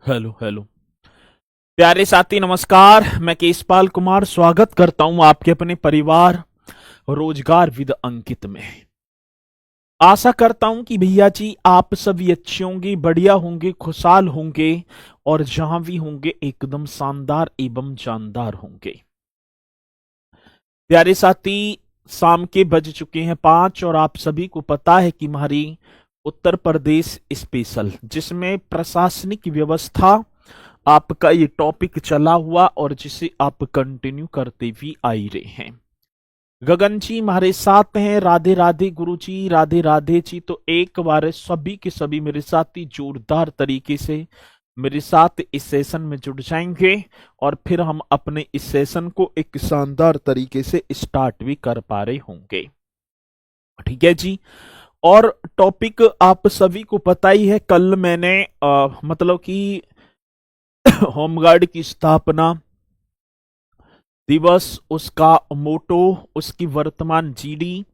Hello hello. प्यारे साथी नमस्कार। मैं केशपाल कुमार स्वागत करता हूं आपके अपने परिवार रोजगार विद अंकित में। आशा करता हूं कि भैया जी आप सभी अच्छे होंगे, बढ़िया होंगे, खुशहाल होंगे और जहां भी होंगे एकदम शानदार एवं जानदार होंगे। प्यारे साथी, शाम के बज चुके हैं 5 और आप सभी को पता है कि हमारी उत्तर प्रदेश स्पेशल जिसमें प्रशासनिक व्यवस्था आपका ये टॉपिक चला हुआ और जिसे आप कंटिन्यू करते भी आ ही रहे हैं। गगन जी हमारे साथ हैं। राधे राधे गुरु जी, राधे राधे जी। तो एक बार सभी के सभी मेरे साथी जोरदार तरीके से मेरे साथ इस सेशन में जुड़ जाएंगे और फिर हम अपने इस सेशन को एक शानदार तरीके से स्टार्ट भी कर पा रहे होंगे। ठीक है जी। और टॉपिक आप सभी को पता ही है, कल मैंने मतलब कि होमगार्ड की स्थापना दिवस, उसका मोटो, उसकी वर्तमान जीडी,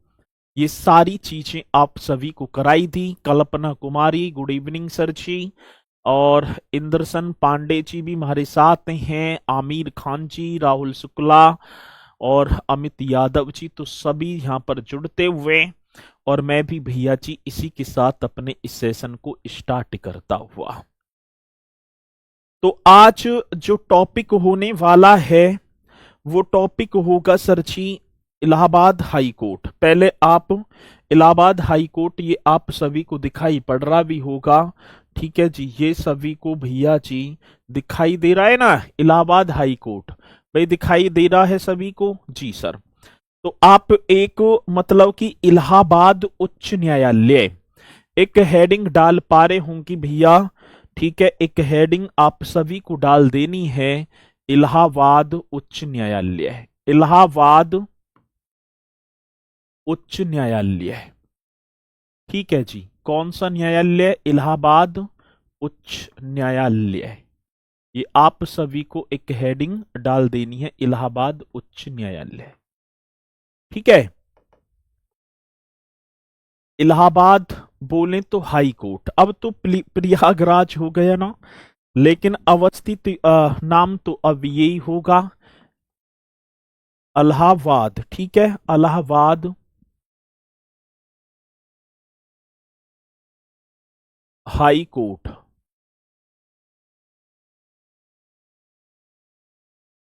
ये सारी चीजें आप सभी को कराई थी। Kalpana Kumari, good evening sir जी। और इंद्रसन पांडे जी भी हमारे साथ हैं, आमिर खान जी, राहुल शुक्ला और अमित यादव जी। तो सभी यहाँ पर जुड़ते हुए और मैं भी भैया जी इसी के साथ अपने इस सेशन को स्टार्ट करता हुआ। तो आज जो टॉपिक होने वाला है वो टॉपिक होगा सर जी इलाहाबाद हाई कोर्ट। पहले आप इलाहाबाद हाई कोर्ट, ये आप सभी को दिखाई पड़ रहा भी होगा। ठीक है जी, ये सभी को भैया जी दिखाई दे रहा है ना इलाहाबाद हाई कोर्ट? भाई दिखाई दे रहा है सभी को जी सर। तो आप एक मतलब कि इलाहाबाद उच्च न्यायालय एक हेडिंग डाल पा रहे होंगे भैया। ठीक है, एक हेडिंग आप सभी को डाल देनी है, इलाहाबाद उच्च न्यायालय। इलाहाबाद उच्च न्यायालय। ठीक है जी, कौन सा न्यायालय? इलाहाबाद उच्च न्यायालय। ये आप सभी को एक हेडिंग डाल देनी है, इलाहाबाद उच्च न्यायालय। ठीक है, इलाहाबाद बोले तो हाई कोर्ट। अब तो प्रयागराज हो गया ना, लेकिन अवस्थित नाम तो अब यही होगा, इलाहाबाद। ठीक है, Allahabad high court.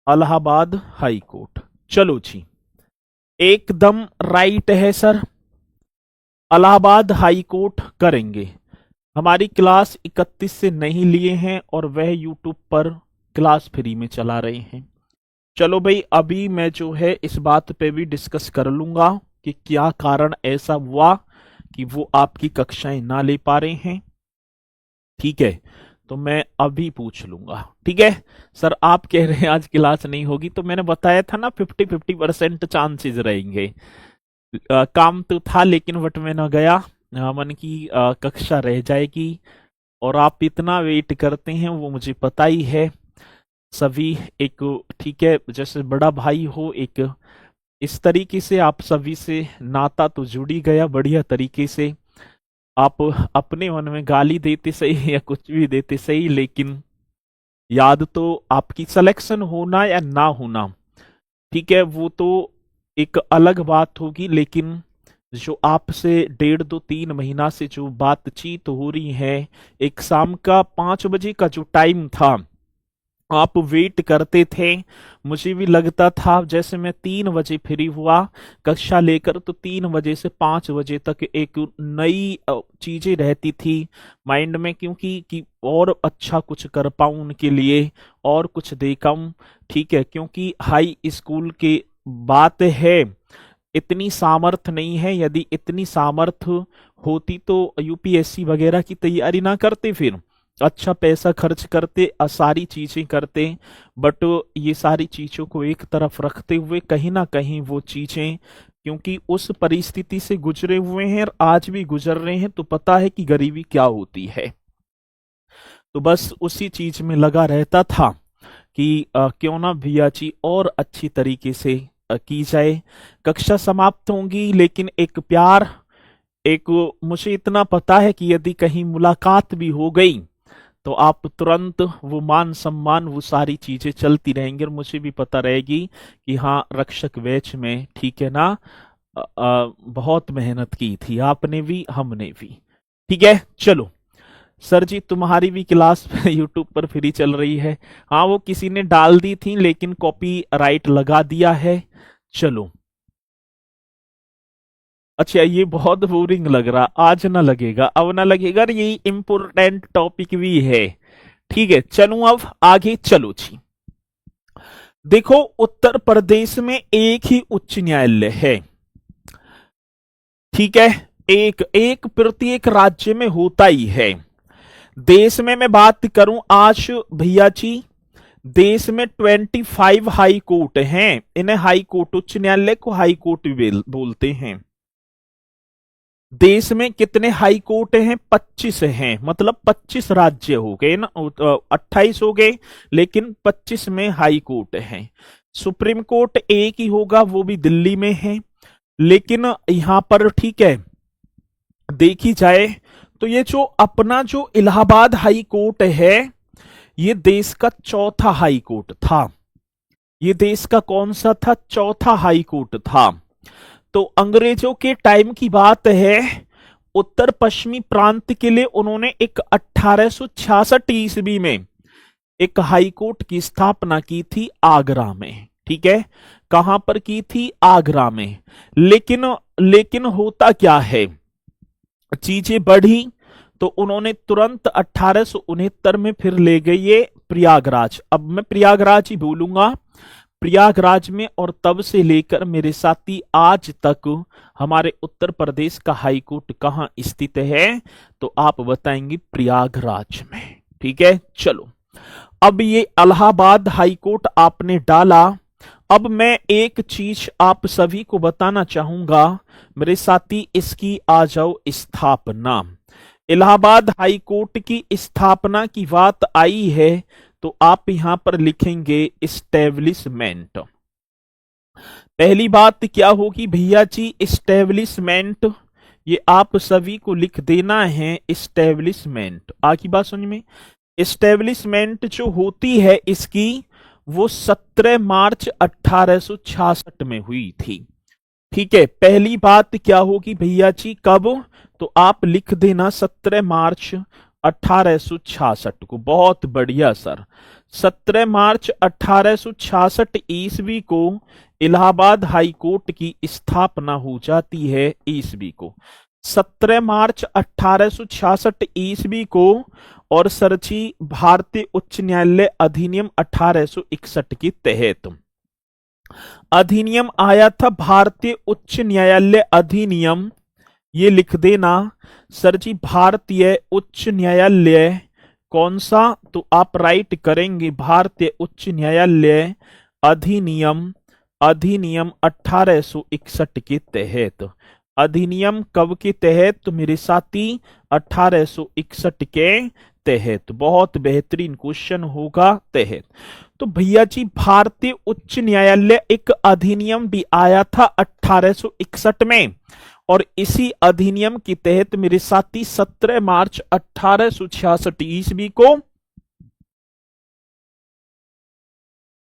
Allahabad high court. चलो जी, एकदम राइट है सर। इलाहाबाद हाई कोर्ट करेंगे। हमारी क्लास 31 से नहीं लिए हैं और वह यूट्यूब पर क्लास फ्री में चला रहे हैं। चलो भाई, अभी मैं जो है इस बात पे भी डिस्कस कर लूंगा कि क्या कारण ऐसा हुआ कि वो आपकी कक्षाएं ना ले पा रहे हैं। ठीक है, तो मैं अभी पूछ लूंगा। ठीक है सर, आप कह रहे हैं आज क्लास नहीं होगी, तो मैंने बताया था ना 50-50% चांसेस रहेंगे। काम तो था लेकिन बट मैं न गया। मन की कक्षा रह जाएगी और आप इतना वेट करते हैं वो मुझे पता ही है। सभी एक, ठीक है, जैसे बड़ा भाई हो, एक इस तरीके से आप सभी से नाता तो जुड़ ही गया बढ़िया तरीके से। आप अपने मन में गाली देते सही या कुछ भी देते सही, लेकिन याद तो आपकी सिलेक्शन होना या ना होना, ठीक है, वो तो एक अलग बात होगी। लेकिन जो आपसे 1.5-2-3 महीना से जो बातचीत हो रही है, एक शाम का 5 बजे का जो टाइम था, आप वेट करते थे। मुझे भी लगता था, जैसे मैं 3 बजे फ्री हुआ कक्षा लेकर, तो 3 बजे से 5 बजे तक एक नई चीजें रहती थी माइंड में, क्योंकि कि और अच्छा कुछ कर पाऊं उनके लिए और कुछ दे पाऊं। ठीक है, क्योंकि हाई स्कूल की बात है, इतनी सामर्थ नहीं है। यदि इतनी सामर्थ होती तो यूपीएससी वगैरह की तैयारी ना करते, फिर अच्छा पैसा खर्च करते, सारी चीजें करते। बट ये सारी चीजों को एक तरफ रखते हुए कहीं ना कहीं वो चीजें, क्योंकि उस परिस्थिति से गुजरे हुए हैं और आज भी गुजर रहे हैं, तो पता है कि गरीबी क्या होती है। तो बस उसी चीज में लगा रहता था कि क्यों ना भैया जी और अच्छी तरीके से की जाए। कक्षा समाप्त होंगी, लेकिन एक प्यार, एक, मुझे इतना पता है कि यदि कहीं मुलाकात भी हो गई तो आप तुरंत वो मान सम्मान वो सारी चीजें चलती रहेंगी और मुझे भी पता रहेगी कि हाँ रक्षक बैच में ठीक है ना बहुत मेहनत की थी आपने भी हमने भी। ठीक है चलो सर जी तुम्हारी भी क्लास यूट्यूब पर फ्री चल रही है। हाँ वो किसी ने डाल दी थी लेकिन कॉपी राइट लगा दिया है। चलो अच्छा ये बहुत बोरिंग लग रहा, आज ना लगेगा अब ना लगेगा, ये इंपोर्टेंट टॉपिक भी है। ठीक है चलूं अब आगे चलो जी। देखो उत्तर प्रदेश में एक ही उच्च न्यायालय है। ठीक है एक एक प्रत्येक राज्य में होता ही है। देश में मैं बात करूं आज भैया जी, देश में 25 हाई कोर्ट हैं। इन्हें हाई कोर्ट उच्च न्यायालय को हाई कोर्ट भी बोलते हैं। देश में कितने हाई कोर्ट हैं? 25 हैं, मतलब 25 राज्य हो गए ना, 28 हो गए लेकिन 25 में हाई कोर्ट हैं। सुप्रीम कोर्ट एक ही होगा वो भी दिल्ली में है। लेकिन यहां पर ठीक है देखी जाए तो ये जो अपना जो इलाहाबाद हाई कोर्ट है ये देश का चौथा हाई कोर्ट था। ये देश का कौन सा था? चौथा हाई कोर्ट था। तो अंग्रेजों के टाइम की बात है, उत्तर पश्चिमी प्रांत के लिए उन्होंने एक 1866 ईस्वी में एक हाई कोर्ट की स्थापना की थी आगरा में। ठीक है कहां पर की थी? आगरा में। लेकिन होता क्या है, चीजें बढ़ी तो उन्होंने तुरंत 1869 में फिर ले गए ये प्रयागराज। अब मैं प्रयागराज ही बोलूंगा, प्रयागराज में। और तब से लेकर मेरे साथी आज तक हमारे उत्तर प्रदेश का हाई कोर्ट कहां स्थित है? तो आप बताएंगे प्रयागराज में। ठीक है चलो अब ये इलाहाबाद हाई कोर्ट आपने डाला। अब मैं एक चीज आप सभी को बताना चाहूंगा मेरे साथी, इसकी आ जाओ स्थापना। इलाहाबाद हाई कोर्ट की स्थापना की बात आई है तो आप यहां पर लिखेंगे इस्टेब्लिशमेंट। पहली बात क्या होगी भैया जी? इस्टेब्लिशमेंट, ये आप सभी को लिख देना है इस्टेब्लिशमेंट। आगे बात समझ में, इस्टेब्लिशमेंट जो होती है इसकी वो 17 मार्च 1866 में हुई थी। ठीक है पहली बात क्या होगी भैया जी कब? तो आप लिख देना 17 मार्च 1866 को। बहुत बढ़िया सर, 17 मार्च 1866 ईस्वी को इलाहाबाद हाई कोर्ट की स्थापना हो जाती है। ईस्वी को 17 मार्च 1866 ईस्वी को। और सरची भारतीय उच्च न्यायालय अधिनियम 1861 के तहत अधिनियम आया था, भारतीय उच्च न्यायालय अधिनियम। ये लिख देना सर जी, भारतीय उच्च न्यायालय कौन सा? तो आप राइट करेंगे भारतीय उच्च न्यायालय अधिनियम। अधिनियम 1861 के तहत। अधिनियम कब के तहत? तो मेरे साथी 1861 के तहत। बहुत बेहतरीन क्वेश्चन होगा तहत। तो भैया जी भारतीय उच्च न्यायालय एक अधिनियम भी आया था 1861 में, और इसी अधिनियम के तहत मेरे साथी 17 मार्च 1866 ईस्वी को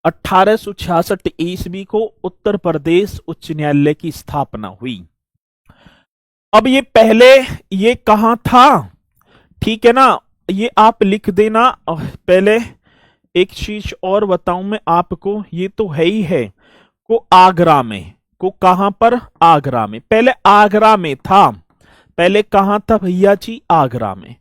1866 ईस्वी को उत्तर प्रदेश उच्च न्यायालय की स्थापना हुई। अब ये पहले ये कहां था? ठीक है ना, ये आप लिख देना। पहले एक चीज और बताऊं मैं आपको, ये तो है ही है को आगरा में, को कहां पर? आगरा में। पहले आगरा में था। पहले कहां था भैया जी? आगरा में।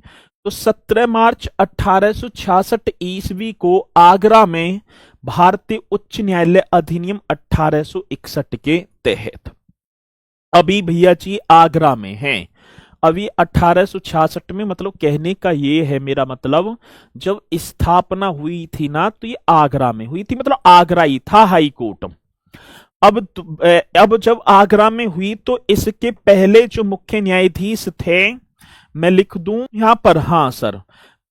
तो 17 मार्च 1866 ईस्वी को आगरा में भारतीय उच्च न्यायालय अधिनियम 1861 के तहत। अभी भैया जी आगरा में है। अभी 1866 में, मतलब कहने का ये है मेरा मतलब, जब स्थापना हुई थी ना तो ये आगरा में हुई थी, मतलब आगरा ही था हाई कोर्ट। अब जब आगरा में हुई तो इसके पहले जो मुख्य न्यायाधीश थे, मैं लिख दूं यहां पर, हाँ सर,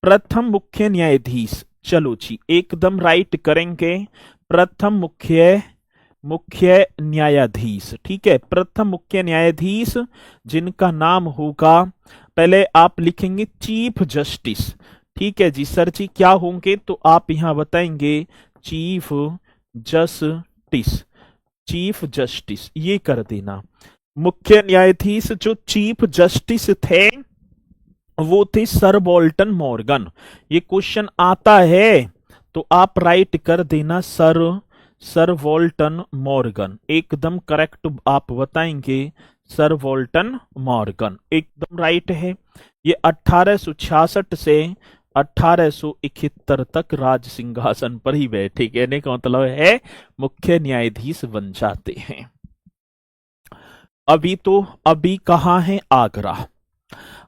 प्रथम मुख्य न्यायाधीश। चलो जी एकदम राइट करेंगे, प्रथम मुख्य न्यायाधीश। ठीक है, प्रथम मुख्य न्यायाधीश जिनका नाम होगा, पहले आप लिखेंगे चीफ जस्टिस। ठीक है जी सर जी, क्या होंगे तो आप यहां बताएंगे चीफ जस्टिस, चीफ जस्टिस ये कर देना। मुख्य न्यायाधीश जो चीफ जस्टिस थे वो थे सर वॉल्टन मॉर्गन। ये क्वेश्चन आता है तो आप राइट कर देना सर वॉल्टन मॉर्गन, एकदम करेक्ट आप बताएंगे सर वॉल्टन मॉर्गन, एकदम राइट है। ये 1866 से 1871 तक राज सिंहासन पर ही बैठे, कहने का मतलब है मुख्य न्यायाधीश बन जाते हैं। अभी कहाँ है? आगरा।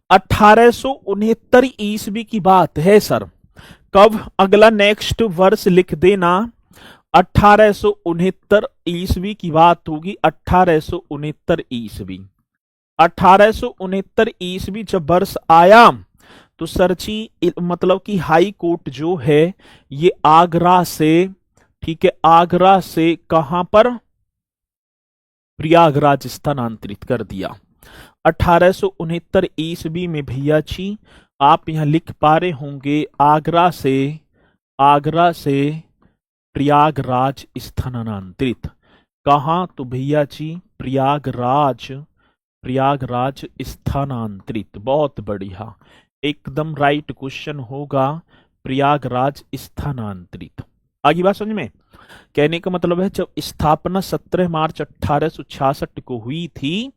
1869 ईस्वी की बात है सर। कब? अगला नेक्स्ट वर्ष लिख देना। 1869 ईस्वी की बात होगी, 1869 ईस्वी। 1869 ईस्वी जब वर्ष आया तो सर जी मतलब कि हाई कोर्ट जो है ये आगरा से, ठीक है, आगरा से कहां पर? प्रयागराज स्थानांतरित कर दिया। 1869 ईस्वी में भैया जी आप यहां लिख पा रहे होंगे आगरा से प्रयागराज स्थानांतरित। कहां? तो भैया जी प्रयागराज स्थानांतरित। बहुत बढ़िया, एकदम राइट क्वेश्चन होगा प्रयागराज स्थानांतरित। आगे बात समझ में? कहने का मतलब है जब स्थापना 17 मार्च 1866 को हुई थी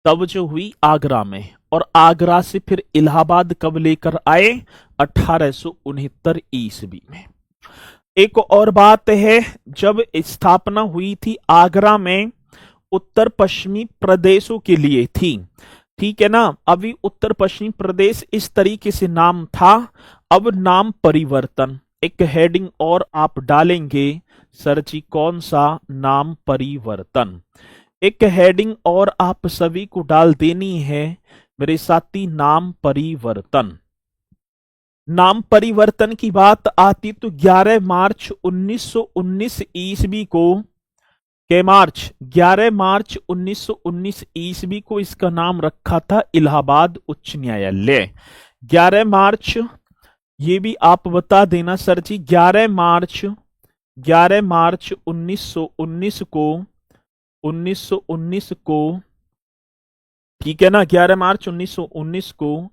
तब जो हुई आगरा में, और आगरा से फिर इलाहाबाद कब लेकर आए? 1869 ईस्वी में। एक और बात है, जब स्थापना हुई थी आगरा में उत्तर पश्चिमी प्रदेशों के लिए थी, ठीक है ना। अभी उत्तर पश्चिमी प्रदेश इस तरीके से नाम था, अब नाम परिवर्तन। एक हेडिंग और आप डालेंगे सर जी, कौन सा? नाम परिवर्तन। एक हेडिंग और आप सभी को डाल देनी है मेरे साथी, नाम परिवर्तन। नाम परिवर्तन की बात आती तो 11 मार्च 1919 ईस्वी को, के मार्च 11 मार्च 1919 ईस्वी को इसका नाम रखा था इलाहाबाद उच्च न्यायालय। 11 मार्च, ये भी आप बता देना सर जी, 11 मार्च 1919 को, ठीक है ना, 11 मार्च 1919 को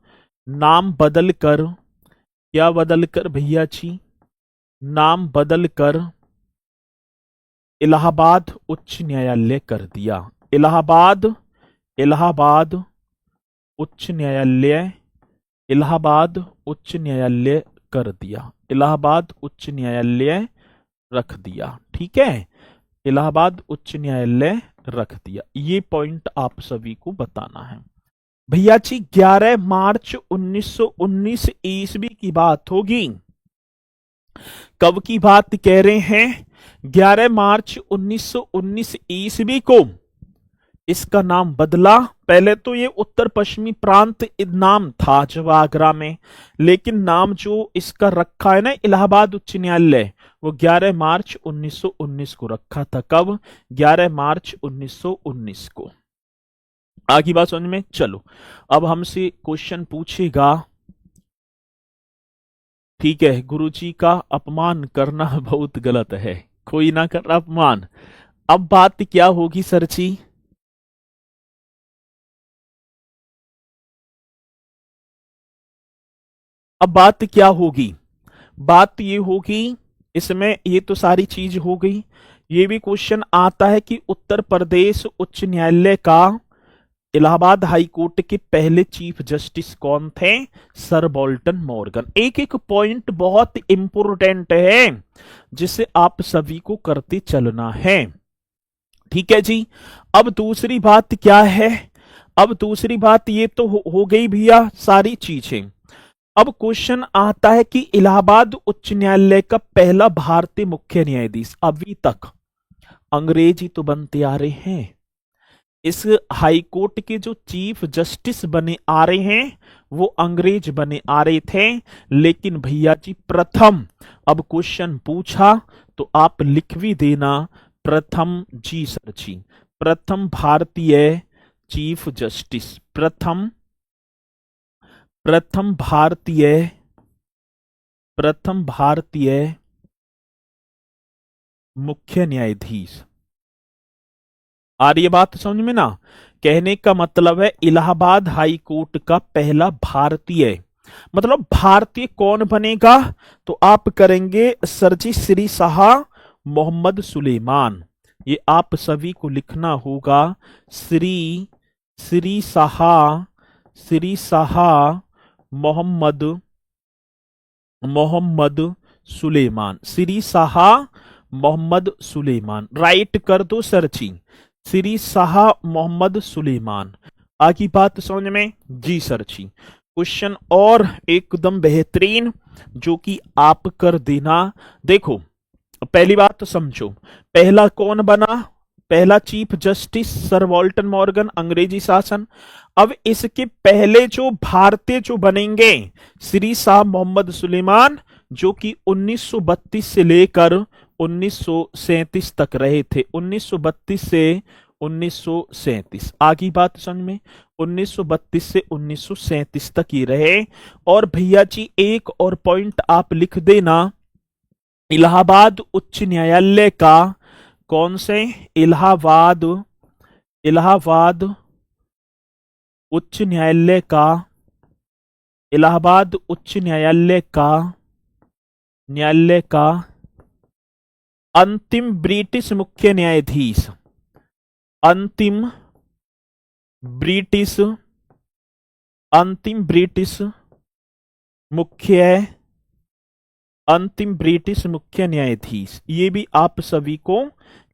नाम बदलकर, क्या बदलकर भैया जी? नाम बदलकर इलाहाबाद उच्च न्यायालय कर दिया। इलाहाबाद उच्च न्यायालय, इलाहाबाद उच्च न्यायालय कर दिया, इलाहाबाद उच्च न्यायालय रख दिया, ठीक है, इलाहाबाद उच्च न्यायालय रख दिया। ये पॉइंट आप सभी को बताना है भैया जी। 11 मार्च 1919 ईस्वी की बात होगी। कब की बात कह रहे हैं? 11 मार्च 1919 ईस्वी को इसका नाम बदला। पहले तो ये उत्तर पश्चिमी प्रांत नाम था जब आगरा में, लेकिन नाम जो इसका रखा है ना इलाहाबाद उच्च न्यायालय, वो 11 मार्च 1919 को रखा था। कब? 11 मार्च 1919 को। आगे बात समझ में? चलो अब हमसे क्वेश्चन पूछेगा, ठीक है, गुरुजी का अपमान करना बहुत गलत है, कोई ना कर अपमान। अब बात क्या होगी सर जी? अब बात क्या होगी? बात ये होगी, इसमें ये तो सारी चीज हो गई। ये भी क्वेश्चन आता है कि उत्तर प्रदेश उच्च न्यायालय का इलाहाबाद हाई कोर्ट के पहले चीफ जस्टिस कौन थे? Sir वॉल्टन Morgan. एक एक पॉइंट बहुत इंपोर्टेंट है जिसे आप सभी को करते चलना है, ठीक है जी। अब दूसरी बात क्या है? अब दूसरी बात ये तो हो गई भैया सारी चीजें। अब क्वेश्चन आता है कि इलाहाबाद उच्च न्यायालय का पहला भारतीय मुख्य न्यायाधीश, अभी तक अंग्रेज ही तो बनते आ रहे हैं। इस हाई कोर्ट के जो चीफ जस्टिस बने आ रहे हैं वो अंग्रेज बने आ रहे थे, लेकिन भैया जी प्रथम, अब क्वेश्चन पूछा तो आप लिख भी देना प्रथम जी सर जी, प्रथम भारतीय चीफ जस्टिस, प्रथम प्रथम भारतीय मुख्य न्यायाधीश। आ रही है बात समझ में ना? कहने का मतलब है इलाहाबाद हाई कोर्ट का पहला भारतीय, मतलब भारतीय कौन बनेगा? तो आप करेंगे सर जी श्री शाह मोहम्मद सुलेमान। ये आप सभी को लिखना होगा, श्री शाह मोहम्मद सुलेमान, श्री शाह मोहम्मद सुलेमान। राइट कर दो सर जी, श्री शाह मोहम्मद सुलेमान। आगे बात समझ में? जी सर जी। क्वेश्चन और एकदम बेहतरीन जो कि आप कर देना। देखो पहली बात तो समझो, पहला कौन बना? पहला चीफ जस्टिस सर वॉल्टन मॉर्गन, अंग्रेजी शासन। अब इसके पहले जो भारतीय जो बनेंगे श्री शाह मोहम्मद सुलेमान, जो कि 1932 से लेकर 1937 तक रहे थे। 1932 से 1937, आगे बात समझ में? 1932 से 1937 तक ही रहे। और भैया जी एक और पॉइंट आप लिख देना, इलाहाबाद उच्च न्यायालय का, कौन से? इलाहाबाद उच्च न्यायालय का, इलाहाबाद उच्च न्यायालय का अंतिम ब्रिटिश मुख्य न्यायाधीश, अंतिम ब्रिटिश मुख्य न्यायाधीश। ये भी आप सभी को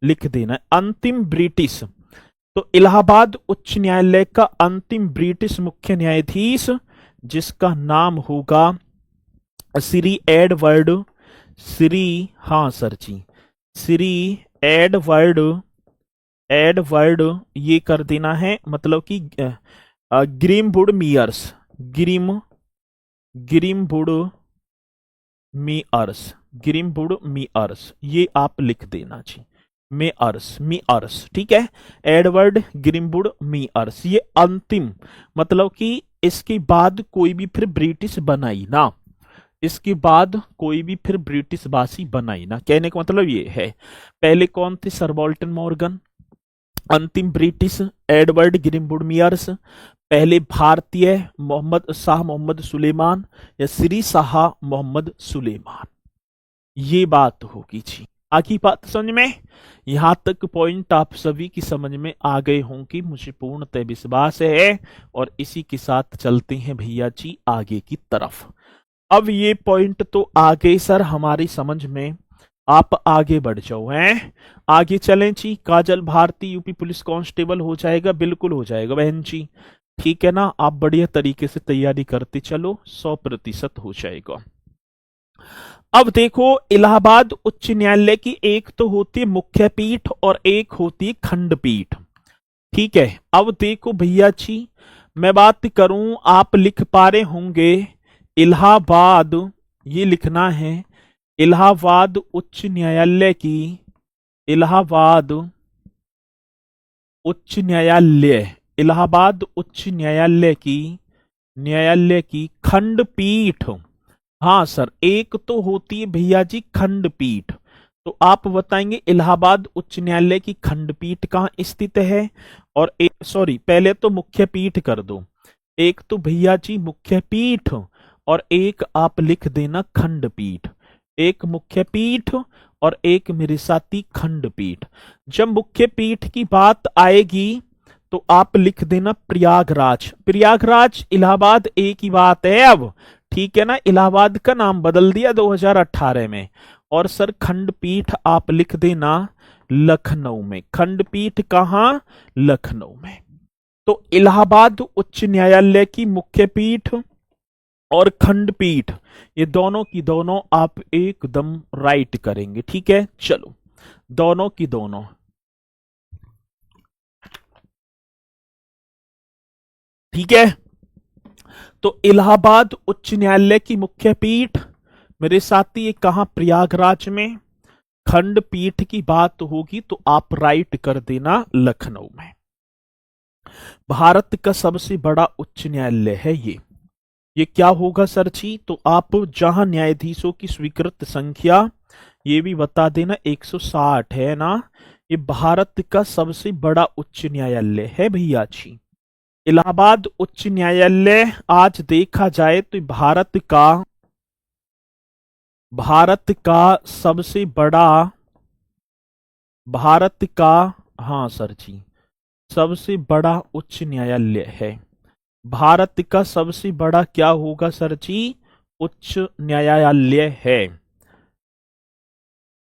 लिख देना, अंतिम ब्रिटिश। तो इलाहाबाद उच्च न्यायालय का अंतिम ब्रिटिश मुख्य न्यायाधीश, जिसका नाम होगा श्री एडवर्ड, हाँ सर जी, श्री एडवर्ड ये कर देना है, मतलब कि ग्रीमवुड मीअर्स, ये आप लिख देना जी, मीअर्स, ठीक है। एडवर्ड ग्रीमवुड मीअर्स, ये अंतिम, मतलब कि इसके बाद कोई भी फिर ब्रिटिश बनाई ना, इसके बाद कोई भी फिर ब्रिटिश बासी बनाई ना, कहने का मतलब ये है। पहले कौन थे? सर वॉल्टन मॉर्गन, अंतिम ब्रिटिश एडवर्ड ग्रीमवुड मीअर्स, पहले भारतीय शाह मोहम्मद सुलेमान या श्री शाह मोहम्मद सुलेमान। ये बात होगी जी। आगे बात समझ में? यहां तक पॉइंट आप सभी की समझ में आ गए होंगे, मुझे पूर्णतः विश्वास है। और इसी के साथ चलते हैं भैया जी आगे की तरफ। अब ये पॉइंट तो आ गए सर हमारी समझ में, आप आगे बढ़ जाओ हैं। आगे चलें जी। काजल भारती यूपी पुलिस कांस्टेबल हो जाएगा? बिल्कुल हो जाएगा बहन जी, ठीक है ना? आप बढ़िया तरीके से तैयारी करते चलो, 100% हो जाएगा। अब देखो, इलाहाबाद उच्च न्यायालय की एक तो होती है मुख्य पीठ और एक होती है खंडपीठ, ठीक है। अब देखो भैया जी, मैं बात करूं, आप लिख पा रहे होंगे इलाहाबाद, ये लिखना है इलाहाबाद उच्च न्यायालय की, इलाहाबाद उच्च न्यायालय की खंडपीठ। हाँ सर, एक तो होती है भैया जी खंडपीठ, तो आप बताएंगे इलाहाबाद उच्च न्यायालय की खंडपीठ कहाँ स्थित है? और एक, सॉरी पहले तो मुख्य पीठ कर दो, एक तो भैया जी मुख्य पीठ और एक आप लिख देना खंडपीठ, एक मुख्य पीठ और एक मेरे साथी खंडपीठ। जब मुख्य पीठ की बात आएगी तो आप लिख देना प्रयागराज इलाहाबाद एक ही बात है अब, ठीक है ना? इलाहाबाद का नाम बदल दिया 2018 में। और सर खंडपीठ आप लिख देना लखनऊ में, खंडपीठ कहां? लखनऊ में। तो इलाहाबाद उच्च न्यायालय की मुख्य पीठ और खंडपीठ, ये दोनों की दोनों आप एकदम राइट करेंगे, ठीक है। चलो, दोनों की दोनों, ठीक है। तो इलाहाबाद उच्च न्यायालय की मुख्य पीठ मेरे साथी ये कहां? प्रयागराज में। खंडपीठ की बात होगी तो आप राइट कर देना लखनऊ में। भारत का सबसे बड़ा उच्च न्यायालय है ये, ये क्या होगा सर जी? तो आप जहां न्यायाधीशों की स्वीकृत संख्या, ये भी बता देना, 160 है ना। ये भारत का सबसे बड़ा उच्च न्यायालय है भैया जी। इलाहाबाद उच्च न्यायालय आज देखा जाए तो भारत का सबसे बड़ा, भारत का, हाँ सर जी, सबसे बड़ा उच्च न्यायालय है। भारत का सबसे बड़ा क्या होगा सर जी? उच्च न्यायालय है।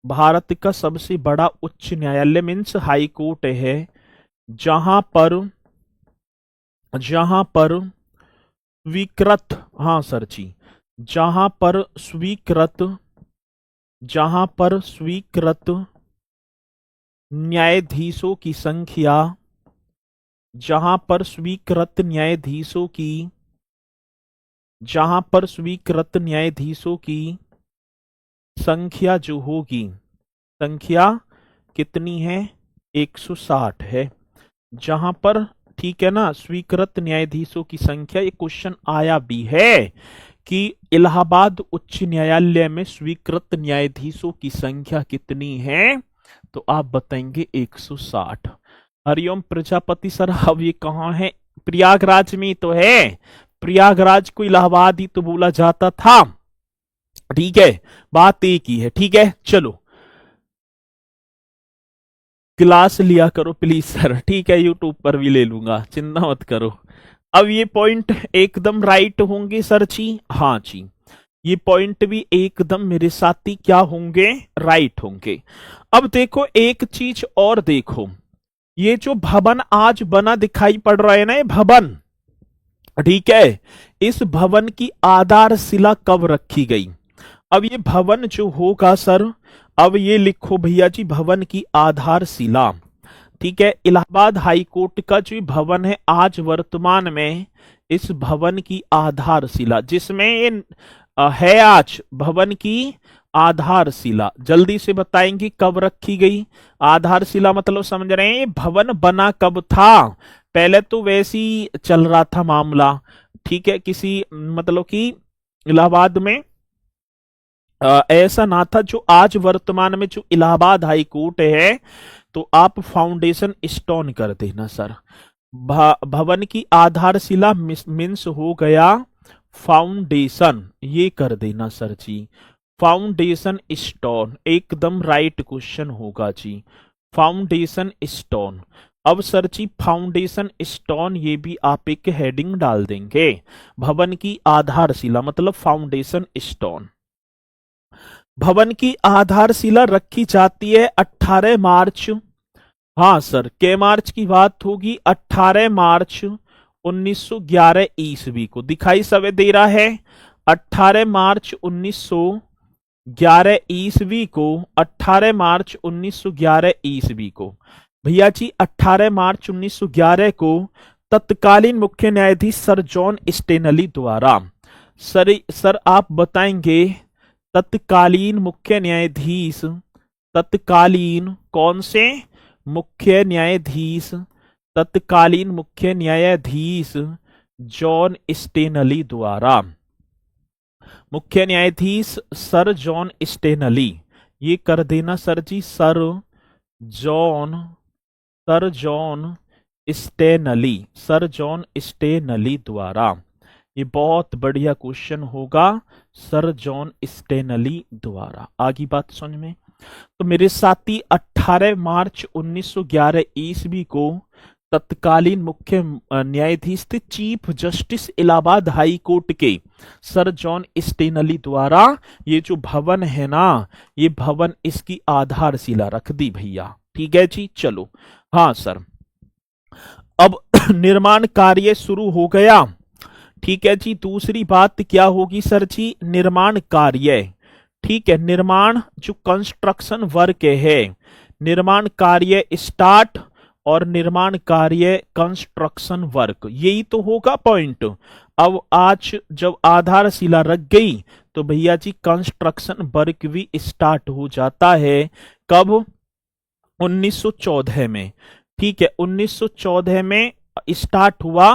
भारत का सबसे बड़ा उच्च न्यायालय मीन्स हाई कोर्ट है, जहां पर जहां पर स्वीकृत, हाँ सर जी, जहां पर स्वीकृत, जहां पर स्वीकृत न्यायाधीशों की संख्या, जहां पर स्वीकृत न्यायाधीशों की, जहां पर स्वीकृत न्यायाधीशों की संख्या जो होगी, संख्या कितनी है? 160 है। जहां पर, ठीक है ना, स्वीकृत न्यायाधीशों की संख्या, ये क्वेश्चन आया भी है कि इलाहाबाद उच्च न्यायालय में स्वीकृत न्यायाधीशों की संख्या कितनी है? तो आप बताएंगे 160। हरिओम प्रजापति सर, अब ये कहाँ है? प्रयागराज में तो है। प्रयागराज को इलाहाबाद ही तो बोला जाता था। ठीक है, बात एक ही है। ठीक है, चलो क्लास लिया करो प्लीज सर। ठीक है, यूट्यूब पर भी ले लूंगा, चिंता मत करो। अब ये पॉइंट एकदम राइट होंगे सर जी? हाँ जी, ये पॉइंट भी एकदम मेरे साथी क्या होंगे? राइट होंगे। अब देखो एक चीज और देखो, ये जो भवन आज बना दिखाई पड़ रहा है ना, ये भवन, ठीक है, इस भवन की आधारशिला कब रखी गई? अब ये भवन जो होगा सर, अब ये लिखो भैया जी, भवन की आधारशिला, ठीक है, इलाहाबाद हाई कोर्ट का जो भवन है आज वर्तमान में, इस भवन की आधारशिला, जिसमें ये है आज भवन की आधारशिला, जल्दी से बताएंगे कब रखी गई? आधारशिला मतलब समझ रहे हैं, भवन बना कब था? पहले तो वैसे ही चल रहा था मामला, ठीक है, किसी मतलब कि इलाहाबाद में ऐसा ना था। जो आज वर्तमान में जो इलाहाबाद हाई कोर्ट है, तो आप फाउंडेशन स्टोन कर देना सर। भवन की आधारशिला मीन्स हो गया फाउंडेशन, ये कर देना सर जी। फाउंडेशन स्टोन एकदम राइट क्वेश्चन होगा जी, फाउंडेशन स्टोन। अब सर जी फाउंडेशन स्टोन, ये भी आप एक हेडिंग डाल देंगे। भवन की आधारशिला मतलब फाउंडेशन स्टोन। भवन की आधारशिला रखी जाती है 18 मार्च, हाँ सर, के मार्च की बात होगी? 18 मार्च 1911 ईस्वी को। दिखाई समय दे रहा है? 18 मार्च 1911 ईस्वी को, 18 मार्च 1911 ईस्वी को भैया जी, 18 मार्च 1911 को तत्कालीन मुख्य न्यायाधीश सर जॉन स्टेनली द्वारा, सर आप बताएंगे तत्कालीन मुख्य न्यायाधीश, तत्कालीन कौन से मुख्य न्यायाधीश? तत्कालीन मुख्य न्यायाधीश जॉन स्टेनली द्वारा, मुख्य न्यायाधीश सर जॉन स्टेनली, ये कर देना sir ji, John sir John Stanley, sir John Stanley द्वारा। ये बहुत बढ़िया क्वेश्चन होगा, सर जॉन स्टेनली द्वारा। आगे बात समझ में? तो मेरे साथी 18 मार्च 1911 ईस्वी को तत्कालीन मुख्य न्यायाधीश थे chief justice Allahabad high court के सर जॉन स्टेनली द्वारा, ये जो भवन है ना, ये भवन, इसकी आधारशिला रख दी भैया। ठीक है जी, चलो। हाँ सर, अब निर्माण कार्य शुरू हो गया। ठीक है जी, दूसरी बात क्या होगी सर जी? निर्माण कार्य, ठीक है, निर्माण जो कंस्ट्रक्शन वर्क है, निर्माण कार्य स्टार्ट और निर्माण कार्य कंस्ट्रक्शन वर्क, यही तो होगा पॉइंट। अब आज जब आधारशिला रख गई तो भैया जी कंस्ट्रक्शन वर्क भी स्टार्ट हो जाता है। कब? 1914 में। ठीक है, 1914 में स्टार्ट हुआ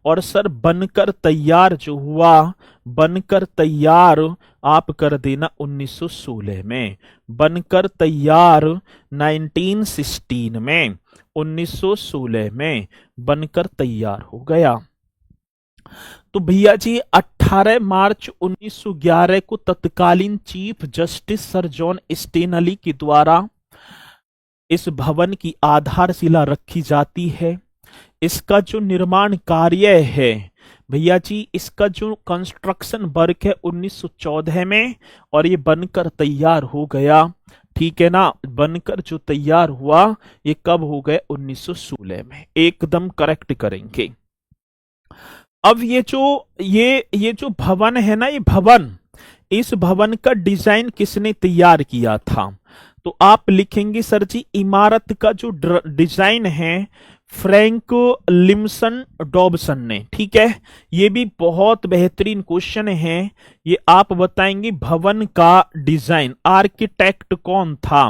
और सर बनकर तैयार जो हुआ, बनकर तैयार आप कर देना 1916 में, बनकर तैयार 1916 में, 1916 में बनकर तैयार हो गया। तो भैया जी 18 मार्च 1911 को तत्कालीन chief justice sir John Stanley के द्वारा इस भवन की आधारशिला रखी जाती है। इसका जो निर्माण कार्य है भैया जी, इसका जो कंस्ट्रक्शन वर्क है 1914 में, और ये बनकर तैयार हो गया, ठीक है ना, बनकर जो तैयार हुआ ये कब हो गए, 1916 में, एकदम करेक्ट करेंगे। अब ये जो भवन है ना, ये भवन, इस भवन का डिजाइन किसने तैयार किया था, तो आप लिखेंगे सर जी इमारत का जो डिजाइन है फ्रैंक लिम्सन डॉबसन ने, ठीक है। ये भी बहुत बेहतरीन क्वेश्चन है, ये आप बताएंगे भवन का डिजाइन आर्किटेक्ट कौन था,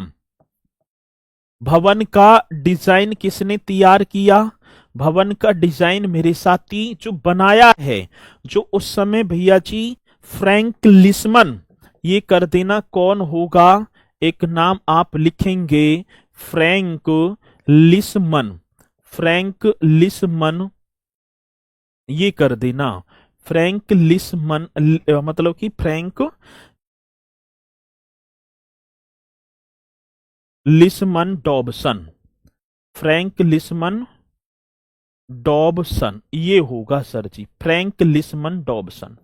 भवन का डिजाइन किसने तैयार किया, भवन का डिजाइन मेरे साथी जो बनाया है, जो उस समय भैया जी फ्रैंक लिस्मन, ये कर देना कौन होगा, एक नाम आप लिखेंगे फ्रैंक लिस्मन, फ्रैंक लिस्मन, ये कर देना फ्रैंक लिस्मन, मतलब कि फ्रैंक लिस्मन डॉबसन, फ्रैंक लिस्मन डॉबसन, ये होगा सर जी फ्रैंक लिस्मन डॉबसन।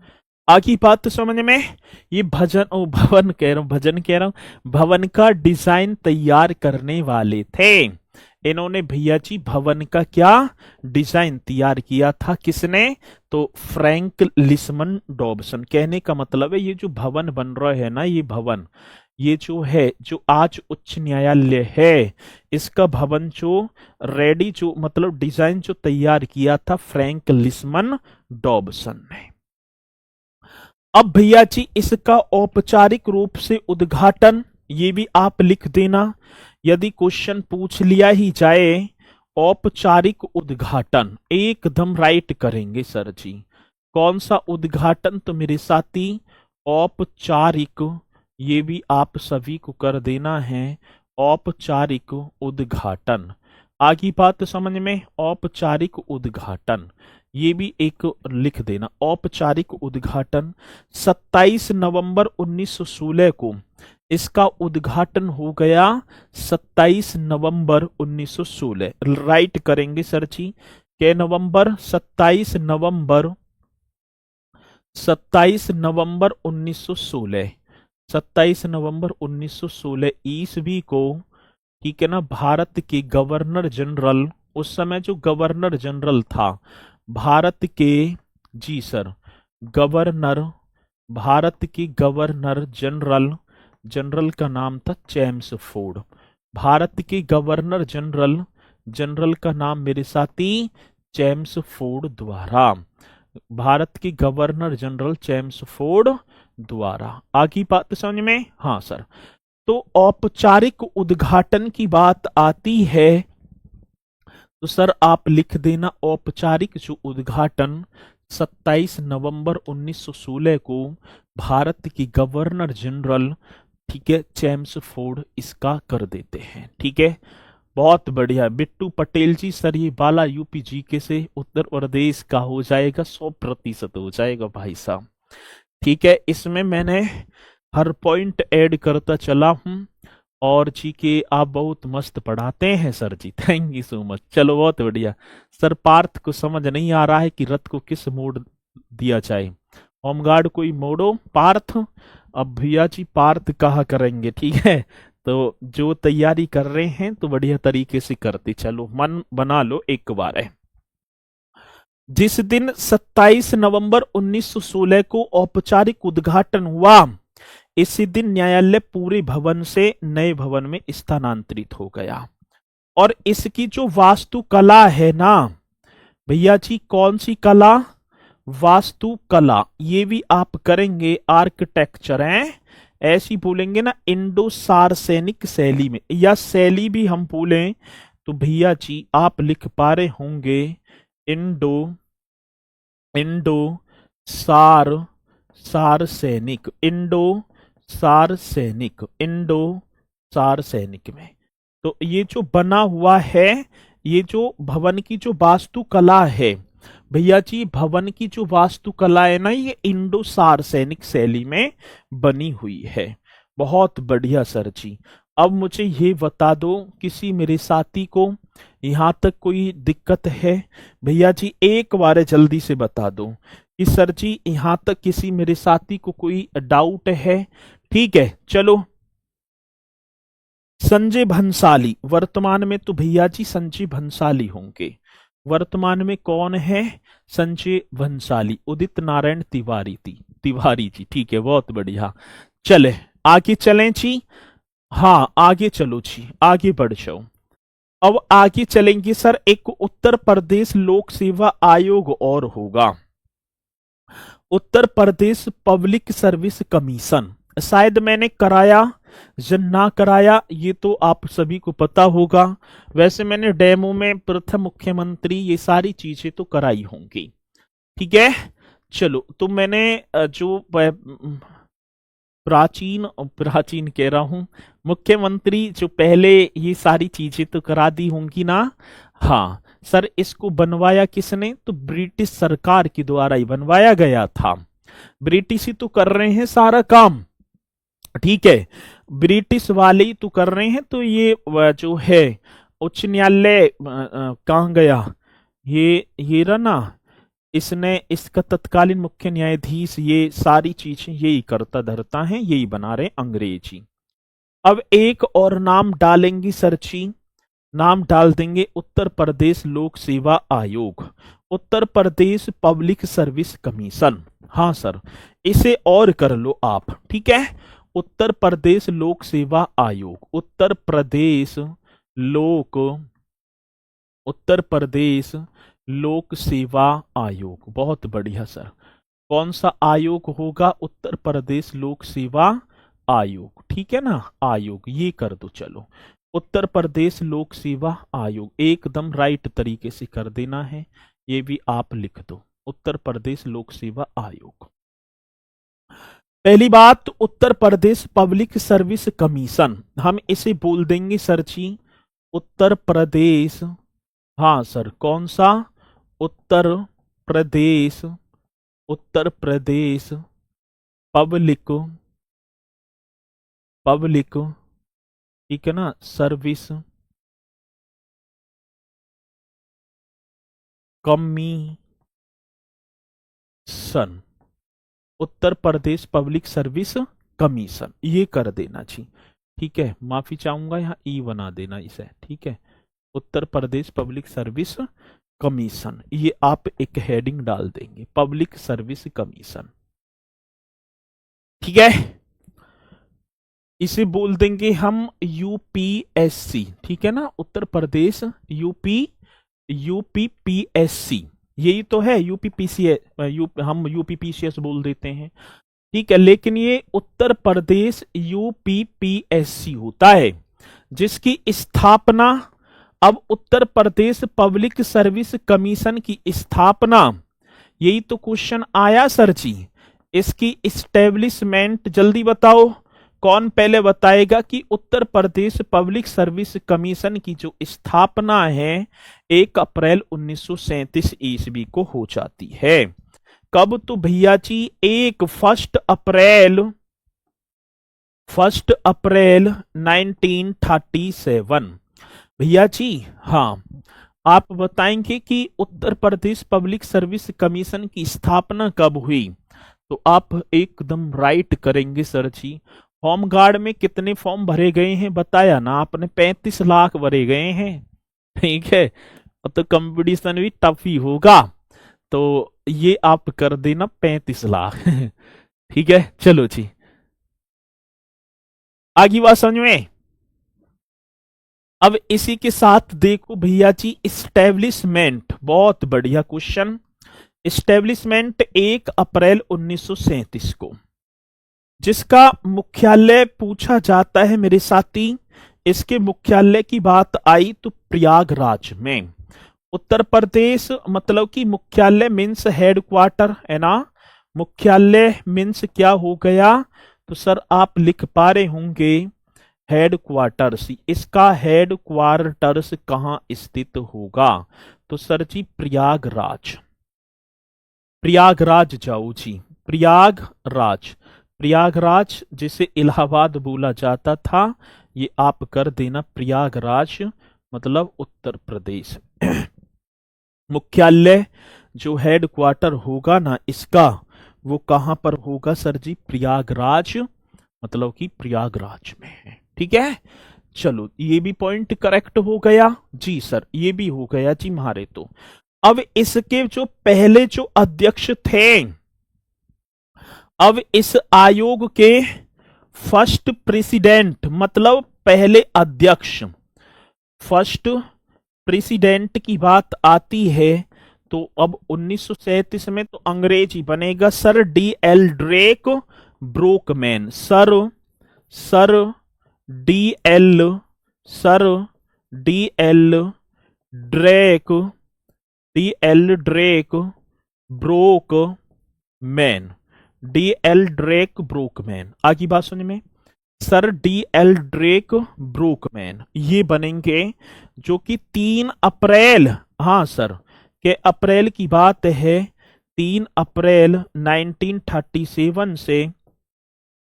आगे बात तो समझ में, ये भवन कह रहा हूं, भजन कह रहा हूं, भवन का डिजाइन तैयार करने वाले थे इन्होंने भैया जी, भवन का क्या डिजाइन तैयार किया था किसने, तो फ्रैंक लिस्मन डॉबसन। कहने का मतलब है ये जो भवन बन रहा है ना, ये भवन, ये जो है, जो आज उच्च न्यायालय है, इसका भवन जो रेडी, जो मतलब डिजाइन जो तैयार किया था फ्रैंक लिस्मन डॉबसन ने। अब भैया जी इसका औपचारिक रूप से उद्घाटन, ये भी आप लिख देना, यदि क्वेश्चन पूछ लिया ही जाए, औपचारिक उद्घाटन एकदम राइट करेंगे सर जी। कौन सा उद्घाटन, तो मेरे साथी औपचारिक, ये भी आप सभी को कर देना है, औपचारिक उद्घाटन। आगे बात समझ में, औपचारिक उद्घाटन ये भी एक लिख देना, औपचारिक उद्घाटन 27 नवंबर 1916 को इसका उद्घाटन हो गया, 27 नवंबर 1916 राइट करेंगे सर जी, के नवंबर 27 नवंबर 1916, 27 नवंबर 1916 ईस्वी को, ठीक है ना। भारत के गवर्नर जनरल, उस समय जो गवर्नर जनरल था भारत के, जी सर, गवर्नर, भारत के गवर्नर जनरल, जनरल का नाम था चेम्सफोर्ड, भारत के गवर्नर जनरल, जनरल का नाम मेरे साथी चेम्सफोर्ड द्वारा, भारत के गवर्नर जनरल चेम्सफोर्ड द्वारा। आगे बात समझ में, हाँ सर। तो औपचारिक उद्घाटन की बात आती है तो सर आप लिख देना औपचारिक जो उद्घाटन 27 नवंबर 1916 को भारत की गवर्नर जनरल, ठीक है, चेम्सफोर्ड इसका कर देते हैं, ठीक है। बहुत बढ़िया बिट्टू पटेल जी, सर ये बाला यूपी जीके से उत्तर प्रदेश का हो जाएगा, 100% हो जाएगा भाई साहब, ठीक है। इसमें मैंने हर पॉइंट ऐड करता चला हूं, और जी के आप बहुत मस्त पढ़ाते हैं sir ji, thank you so much. चलो बहुत बढ़िया सर। पार्थ को समझ नहीं आ रहा है कि रथ को किस मोड़ दिया जाए, होमगार्ड कोई मोड़ो पार्थ। अब भैया जी पार्थ कहा करेंगे, ठीक है, तो जो तैयारी कर रहे हैं तो बढ़िया तरीके से करते चलो, मन बना लो एक बार है। जिस दिन 27 नवंबर 1916 को औपचारिक उद्घाटन हुआ, इसी दिन न्यायालय पूरे भवन से नए भवन में स्थानांतरित हो गया। और इसकी जो वास्तुकला है ना भैया जी, कौन सी कला, वास्तुकला, ये भी आप करेंगे आर्किटेक्चर है, ऐसी बोलेंगे ना इंडो सार्सेनिक शैली में, या शैली भी हम बोलें तो भैया जी आप लिख पा रहे होंगे इंडो इंडो सार सार सैनिक, इंडो सार सैनिक, इंडो सार सैनिक में। तो ये जो बना हुआ है, ये जो भवन की जो वास्तुकला है भैया जी, भवन की जो वास्तुकला है ना, ये इंडो सार सैनिक शैली में बनी हुई है। बहुत बढ़िया सर जी। अब मुझे ये बता दो, किसी मेरे साथी को यहां तक कोई दिक्कत है? भैया जी एक बार जल्दी से बता दो कि सर जी यहां तक किसी मेरे साथी को कोई डाउट है? ठीक है, चलो। संजय भंसाली, वर्तमान में तो भैया जी संजय भंसाली होंगे। वर्तमान में कौन है? संजय भंसाली, उदित नारायण तिवारी तिवारी जी, ठीक है, बहुत बढ़िया। चले आगे चलें जी। हाँ आगे चलो जी, आगे बढ़ जाओ। अब आगे चलेंगे सर, एक उत्तर प्रदेश लोक सेवा आयोग और होगा, Uttar Pradesh public service commission. शायद मैंने कराया या ना कराया ये तो आप सभी को पता होगा। वैसे मैंने डेमो में प्रथम मुख्यमंत्री ये सारी चीजें तो कराई होंगी। ठीक है, चलो। तो मैंने जो प्राचीन प्राचीन कह रहा हूं, मुख्यमंत्री जो पहले ये सारी चीजें तो करा दी होंगी ना। हाँ सर, इसको बनवाया किसने? तो ब्रिटिश सरकार के द्वारा ही बनवाया गया था। ब्रिटिश ही तो कर रहे हैं सारा काम, ठीक है, ब्रिटिश वाले ही तो कर रहे हैं। तो ये जो है उच्च न्यायालय कहाँ गया? ये रहा ना, इसने इसका तत्कालीन मुख्य न्यायाधीश, ये सारी चीजें यही करता धरता है, यही बना रहे अंग्रेजी। अब एक और नाम डालेंगे सर जी, नाम डाल देंगे उत्तर प्रदेश लोक सेवा आयोग, Uttar Pradesh public service commission. हाँ सर, इसे और कर लो आप, ठीक है। उत्तर प्रदेश लोक सेवा आयोग, उत्तर प्रदेश लोक सेवा आयोग, बहुत बढ़िया सर। कौन सा आयोग होगा? उत्तर प्रदेश लोक सेवा आयोग, ठीक है ना, आयोग ये कर दो। चलो, उत्तर प्रदेश लोक सेवा आयोग एकदम राइट तरीके से कर देना है, ये भी आप लिख दो, उत्तर प्रदेश लोक सेवा आयोग। पहली बात, Uttar Pradesh public service commission, हम इसे बोल देंगे सर जी उत्तर प्रदेश। हाँ सर, कौन सा? उत्तर प्रदेश पब्लिक, ठीक है ना, service commission, Uttar Pradesh public service commission, ये कर देना जी, ठीक है। माफी चाहूंगा, यहाँ ई बना देना इसे, ठीक है, Uttar Pradesh public service commission, ये आप एक हेडिंग डाल देंगे, पब्लिक सर्विस कमीशन, ठीक है। इसे बोल देंगे हम यूपीएससी, ठीक है ना, उत्तर प्रदेश यूपीपीएससी, यही तो है, हम यूपीपीसीएस बोल देते हैं, ठीक है। लेकिन ये उत्तर प्रदेश यूपीपीएससी होता है, जिसकी स्थापना, अब Uttar Pradesh public service commission की स्थापना, यही तो क्वेश्चन आया सर जी। इसकी इस्टेब्लिशमेंट जल्दी बताओ, कौन पहले बताएगा कि Uttar Pradesh public service commission की जो स्थापना है 1 अप्रैल 1937 ईस्वी को हो जाती है। कब? तो भैया जी 1 अप्रैल 1937। भैया जी हाँ, आप बताएंगे कि Uttar Pradesh public service commission की स्थापना कब हुई? तो आप एकदम राइट करेंगे सर जी। होमगार्ड में कितने फॉर्म भरे गए हैं बताया ना आपने? 35 लाख भरे गए हैं, ठीक है, तो कंपटीशन भी टफ ही होगा, तो ये आप कर देना 35 लाख ठीक है, चलो जी, आगे बात समझ में। अब इसी के साथ देखो भैया जी, इस्टेब्लिशमेंट, बहुत बढ़िया क्वेश्चन। इस्टेब्लिशमेंट 1 अप्रैल 1937 को, जिसका मुख्यालय पूछा जाता है मेरे साथी, इसके मुख्यालय की बात आई तो प्रयागराज में, उत्तर प्रदेश मतलब कि मुख्यालय मीन्स हेडक्वार्टर है ना, मुख्यालय मीन्स क्या हो गया, तो सर आप लिख पा रहे होंगे हेडक्वार्टर्स। इसका हेडक्वार्टर्स कहां स्थित होगा, तो सर जी प्रयागराज, प्रयागराज जाओ जी, प्रयागराज, प्रयागराज जिसे इलाहाबाद बोला जाता था, ये आप कर देना प्रयागराज मतलब उत्तर प्रदेश। मुख्यालय जो हेडक्वार्टर होगा ना इसका, वो कहां पर होगा सर जी, प्रयागराज मतलब कि प्रयागराज में है। ठीक है, चलो ये भी पॉइंट करेक्ट हो गया जी सर, ये भी हो गया जी मारे तो। अब इसके जो पहले जो अध्यक्ष थे, अब इस आयोग के फर्स्ट प्रेसिडेंट मतलब पहले अध्यक्ष, फर्स्ट प्रेसिडेंट की बात आती है तो अब 1937 में तो अंग्रेजी बनेगा sir D L Drake Brockman, sir sir D L, sir D L Drake, D L Drake Brockman, D L Drake Brockman. आगे बात सुनिए में, sir D L Drake Brockman ये बनेंगे जो कि 3 अप्रैल, हाँ सर के अप्रैल की बात है, 3 अप्रैल 1937 से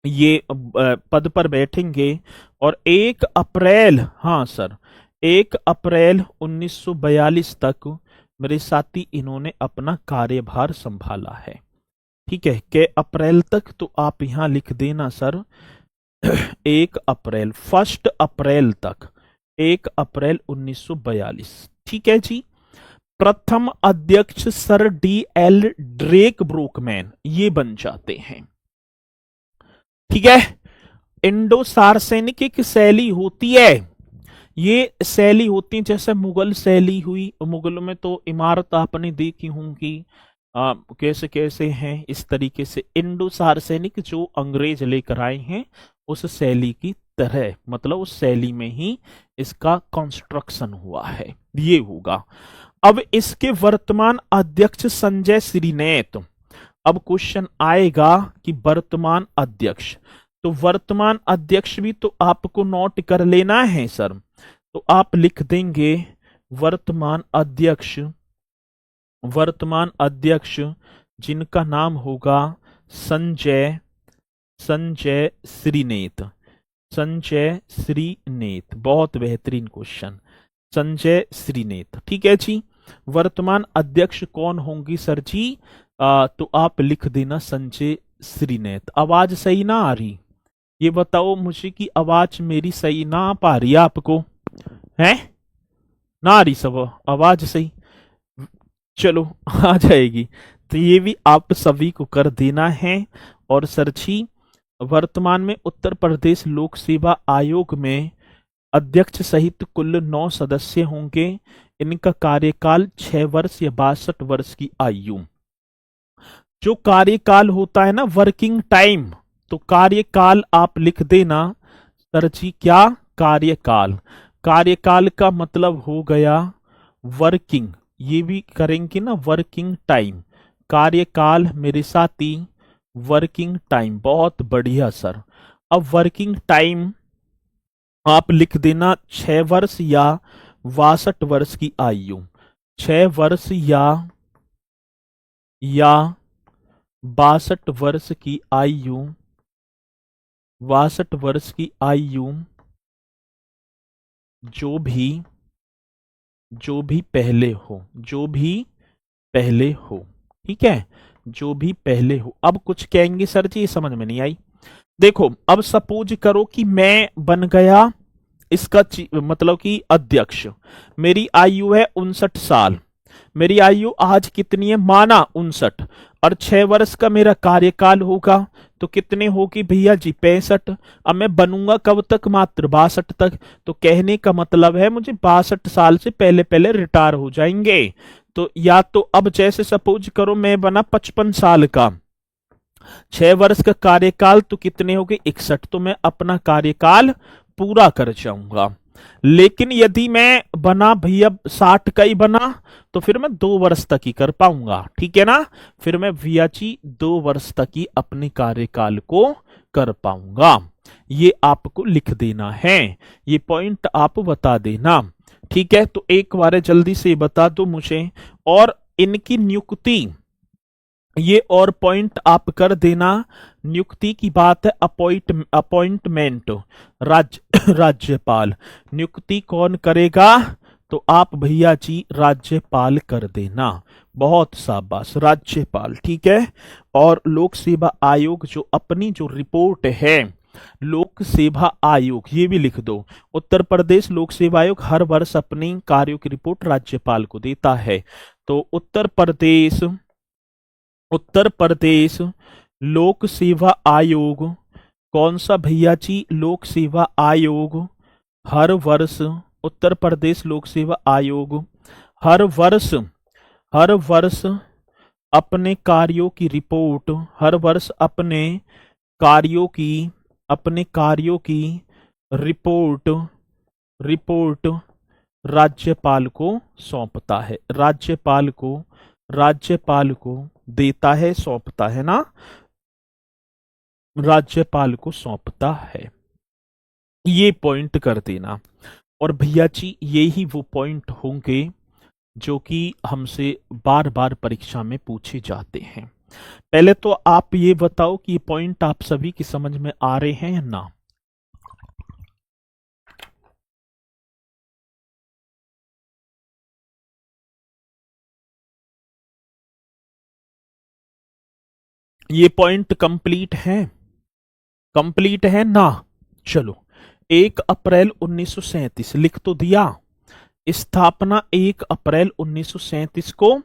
ये पद पर बैठेंगे और 1 अप्रैल, हाँ सर 1 अप्रैल 1942 तक मेरे साथी इन्होंने अपना कार्यभार संभाला है। ठीक है, के अप्रैल तक तो आप यहां लिख देना सर 1 अप्रैल, 1 अप्रैल तक, 1 अप्रैल 1942। ठीक है जी, प्रथम अध्यक्ष sir D L Drake Brockman ये बन जाते हैं। ठीक है, इंडो सार्वसैनिक एक शैली होती है, ये शैली होती है जैसे मुगल शैली हुई, मुगलों में तो इमारत आपने देखी होंगी कैसे कैसे हैं, इस तरीके से इंडो सार्वसैनिक जो अंग्रेज लेकर आए हैं उस शैली की तरह, मतलब उस शैली में ही इसका कंस्ट्रक्शन हुआ है, ये होगा। अब इसके वर्तमान अध्यक्ष संजय श्रीनेत। अब क्वेश्चन आएगा कि वर्तमान अध्यक्ष, तो वर्तमान अध्यक्ष भी तो आपको नोट कर लेना है सर, तो आप लिख देंगे वर्तमान अध्यक्ष, वर्तमान अध्यक्ष जिनका नाम होगा संजय, संजय श्रीनेत, संजय श्रीनेत, बहुत बेहतरीन क्वेश्चन, संजय श्रीनेत। ठीक है जी, वर्तमान अध्यक्ष कौन होंगी सर जी, तो आप लिख देना संजय श्रीनेत। आवाज सही ना आ रही, ये बताओ मुझे कि आवाज मेरी सही ना आ पा रही आपको, है ना आ रही सब आवाज सही, चलो आ जाएगी, तो ये भी आप सभी को कर देना है। और सर जी वर्तमान में उत्तर प्रदेश लोक सेवा आयोग में अध्यक्ष सहित कुल 9 सदस्य होंगे, इनका कार्यकाल 6 वर्ष या 62 वर्ष की आयु। जो कार्यकाल होता है ना वर्किंग टाइम, तो कार्यकाल आप लिख देना सर जी क्या, कार्यकाल, कार्यकाल का मतलब हो गया वर्किंग, ये भी करेंगे ना वर्किंग टाइम, कार्यकाल मेरे साथी वर्किंग टाइम, बहुत बढ़िया सर। अब वर्किंग टाइम आप लिख देना 6 वर्ष या 62 वर्ष की आयु, 6 वर्ष या 62 वर्ष की आयु, 62 वर्ष की आयु जो भी पहले हो, जो भी पहले हो। ठीक है, जो भी पहले हो। अब कुछ कहेंगे सर जी ये समझ में नहीं आई, देखो अब सपोज करो कि मैं बन गया इसका मतलब कि अध्यक्ष, मेरी आयु है 59 साल, मेरी आयु आज कितनी है माना 59, और 6 वर्ष का मेरा कार्यकाल होगा तो कितने होगी भैया जी 65। अब मैं बनूंगा कब तक, मात्र 62 तक, तो कहने का मतलब है मुझे 62 साल से पहले पहले रिटायर हो जाएंगे। तो या तो अब जैसे सपोज करो मैं बना 55 साल का, 6 वर्ष का कार्यकाल तो कितने हो गए 61, तो मैं अपना कार्यकाल पूरा कर जाऊंगा। लेकिन यदि मैं बना भैया 60 का ही बना तो फिर मैं 2 वर्ष तक ही कर पाऊंगा, ठीक है ना। फिर मैं भैया जी 2 वर्ष तक ही अपने कार्यकाल को कर पाऊंगा। ये आपको लिख देना है, ये पॉइंट आप बता देना, ठीक है। तो एक बार जल्दी से बता दो मुझे। और इनकी नियुक्ति, ये और पॉइंट आप कर देना। नियुक्ति की बात है, अपॉइंटमेंट राज्यपाल। नियुक्ति कौन करेगा, तो आप भैया जी राज्यपाल कर देना। बहुत शाबाश, राज्यपाल, ठीक है। और लोक सेवा आयोग जो अपनी जो रिपोर्ट है, लोक सेवा आयोग, ये भी लिख दो। उत्तर प्रदेश लोक सेवा आयोग हर वर्ष अपनी कार्यों की रिपोर्ट राज्यपाल को देता है। तो उत्तर प्रदेश लोक सेवा आयोग, कौन सा भैया जी, लोक सेवा आयोग हर वर्ष, उत्तर प्रदेश लोक सेवा आयोग हर वर्ष अपने कार्यों की रिपोर्ट, हर वर्ष अपने कार्यों की रिपोर्ट राज्यपाल को सौंपता है। राज्यपाल को देता है, सौंपता है ना, राज्यपाल को सौंपता है। ये पॉइंट कर देना। और भैया जी यही वो पॉइंट होंगे जो कि हमसे बार बार परीक्षा में पूछे जाते हैं। पहले तो आप ये बताओ कि ये पॉइंट आप सभी की समझ में आ रहे हैं या ना। ये पॉइंट कंप्लीट है ना। चलो, 1 अप्रैल 1937 लिख तो दिया। स्थापना 1 अप्रैल 1937 को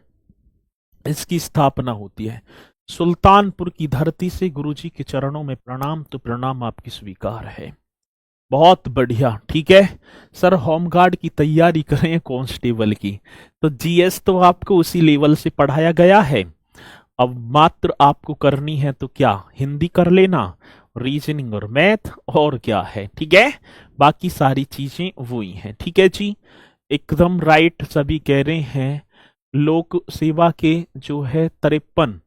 इसकी स्थापना होती है। सुल्तानपुर की धरती से गुरुजी के चरणों में प्रणाम, तो प्रणाम आपकी स्वीकार है। बहुत बढ़िया, ठीक है। सर होमगार्ड की तैयारी करें कांस्टेबल की, तो जीएस तो आपको उसी लेवल से पढ़ाया गया है। अब मात्र आपको करनी है तो क्या, हिंदी कर लेना, रीजनिंग और मैथ, और क्या है, ठीक है। बाकी सारी चीजें वही हैं, ठीक है जी। एकदम राइट सभी कह रहे हैं। लोक सेवा के जो है 53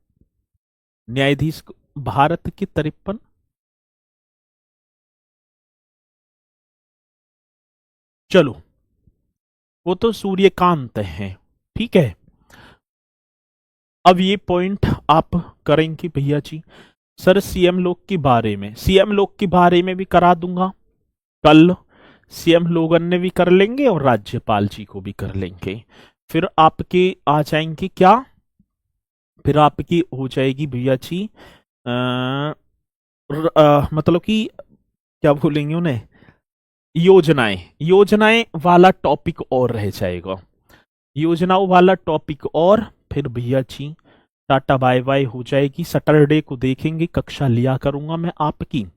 न्यायाधीश भारत के 53, चलो वो तो सूर्यकांत हैं, ठीक है। अब ये पॉइंट आप करेंगे भैया जी। सर सीएम लोग के बारे में भी करा दूंगा कल। सीएम लोगन ने भी कर लेंगे और राज्यपाल जी को भी कर लेंगे। फिर आपके आ जाएंगे क्या, फिर आपकी हो जाएगी भैया जी मतलब कि क्या बोलेंगे उन्हें, योजनाएं वाला टॉपिक और रह जाएगा, योजनाओं वाला टॉपिक। और फिर भैया जी टाटा बाय बाय हो जाएगी। सैटरडे को देखेंगे, कक्षा लिया करूंगा मैं आपकी,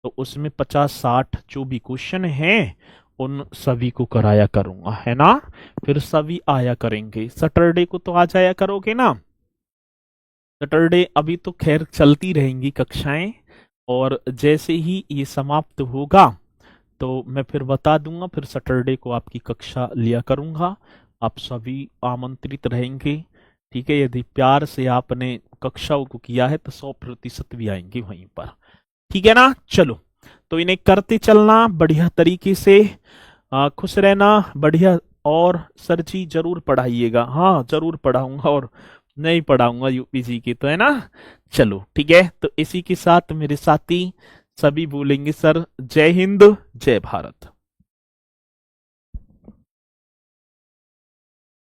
तो उसमें 50-60 जो भी क्वेश्चन हैं उन सभी को कराया करूंगा, है ना। फिर सभी आया करेंगे। सैटरडे को तो आ जाया करोगे ना। सैटरडे अभी तो खैर चलती रहेंगी कक्षाएं, और जैसे ही ये समाप्त होगा तो मैं फिर बता दूंगा। फिर सैटरडे को आपकी कक्षा लिया करूंगा, आप सभी आमंत्रित रहेंगे, ठीक है। यदि प्यार से आपने कक्षाओं को किया है तो 100% भी आएंगे वहीं पर, ठीक है ना। चलो, तो इन्हें करते चलना बढ़िया तरीके से, खुश रहना, बढ़िया। और सर जी जरूर पढ़ाइएगा, हाँ जरूर पढ़ाऊंगा, और नहीं पढ़ाऊंगा यूपीजी की तो, है ना। चलो ठीक है, तो इसी के साथ मेरे साथी सभी बोलेंगे सर जय हिंद जय भारत।